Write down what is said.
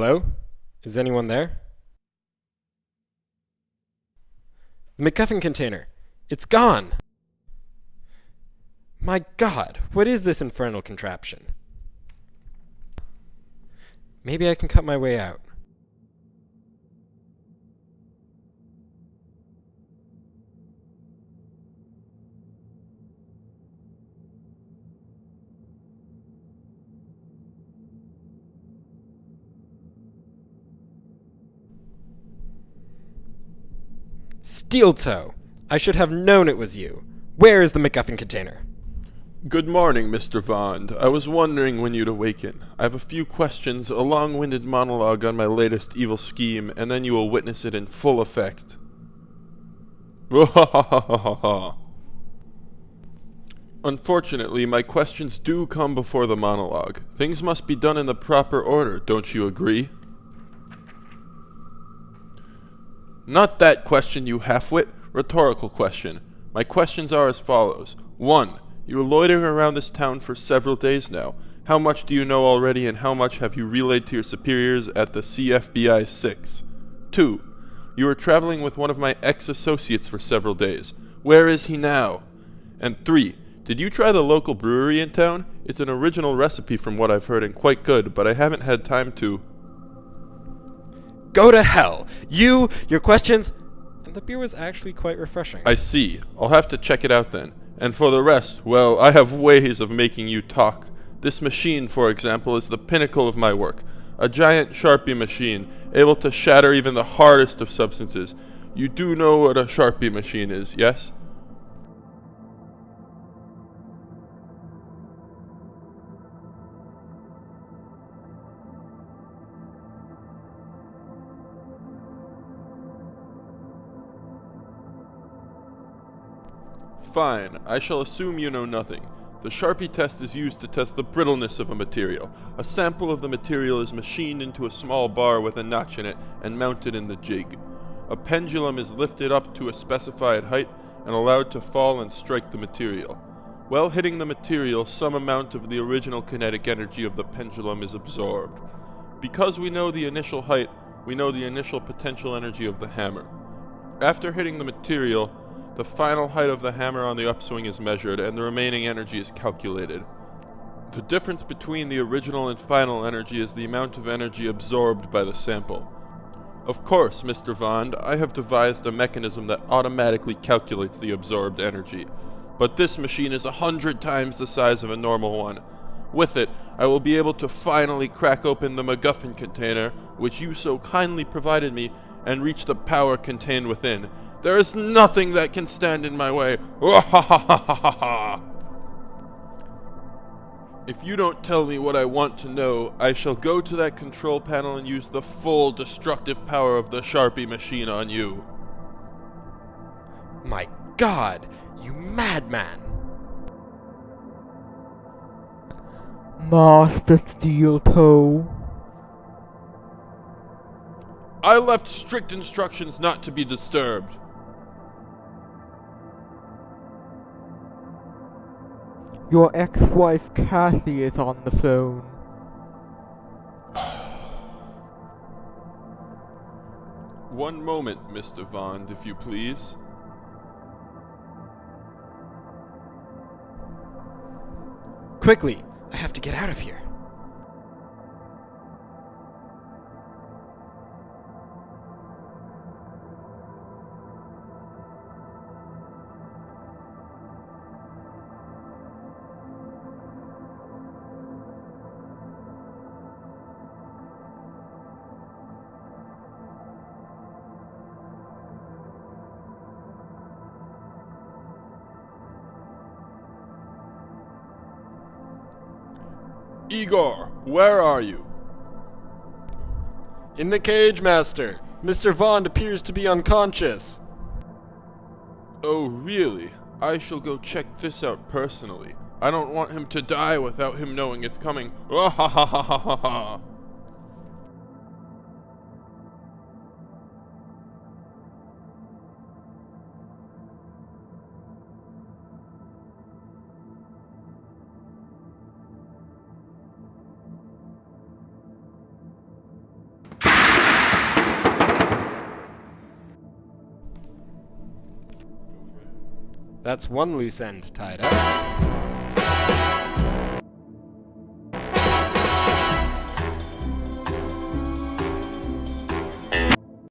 Hello? Is anyone there? The MacGuffin container. It's gone! My god, what is this infernal contraption? Maybe I can cut my way out. Steel Toe! I should have known it was you. Where is the MacGuffin container? Good morning, Mr. Vond. I was wondering when you'd awaken. I have a few questions, a long-winded monologue on my latest evil scheme, and then you will witness it in full effect. Unfortunately, my questions do come before the monologue. Things must be done in the proper order, don't you agree? Not that question, you half-wit. Rhetorical question. My questions are as follows. 1. You are loitering around this town for several days now. How much do you know already, and how much have you relayed to your superiors at the CFBI 6? 2. You are traveling with one of my ex-associates for several days. Where is he now? And 3. Did you try the local brewery in town? It's an original recipe from what I've heard and quite good, but I haven't had time to... Go to hell! Your questions... And the beer was actually quite refreshing. I see. I'll have to check it out then. And for the rest, well, I have ways of making you talk. This machine, for example, is the pinnacle of my work. A giant Sharpie machine, able to shatter even the hardest of substances. You do know what a Sharpie machine is, yes? Fine, I shall assume you know nothing. The Sharpie test is used to test the brittleness of a material. A sample of the material is machined into a small bar with a notch in it and mounted in the jig. A pendulum is lifted up to a specified height and allowed to fall and strike the material. While hitting the material, some amount of the original kinetic energy of the pendulum is absorbed. Because we know the initial height, we know the initial potential energy of the hammer. After hitting the material, the final height of the hammer on the upswing is measured, and the remaining energy is calculated. The difference between the original and final energy is the amount of energy absorbed by the sample. Of course, Mr. Vond, I have devised a mechanism that automatically calculates the absorbed energy, but this machine is 100 times the size of a normal one. With it, I will be able to finally crack open the MacGuffin container, which you so kindly provided me, and reach the power contained within. There is nothing that can stand in my way. If you don't tell me what I want to know, I shall go to that control panel and use the full destructive power of the Sharpie machine on you. My god, you madman! Master Steel Toe. I left strict instructions not to be disturbed. Your ex-wife Kathy is on the phone. One moment, Mr. Vond, if you please. Quickly! I have to get out of here. Igor, where are you? In the cage, Master! Mr. Vond appears to be unconscious. Oh, really? I shall go check this out personally. I don't want him to die without him knowing it's coming. That's one loose end tied up.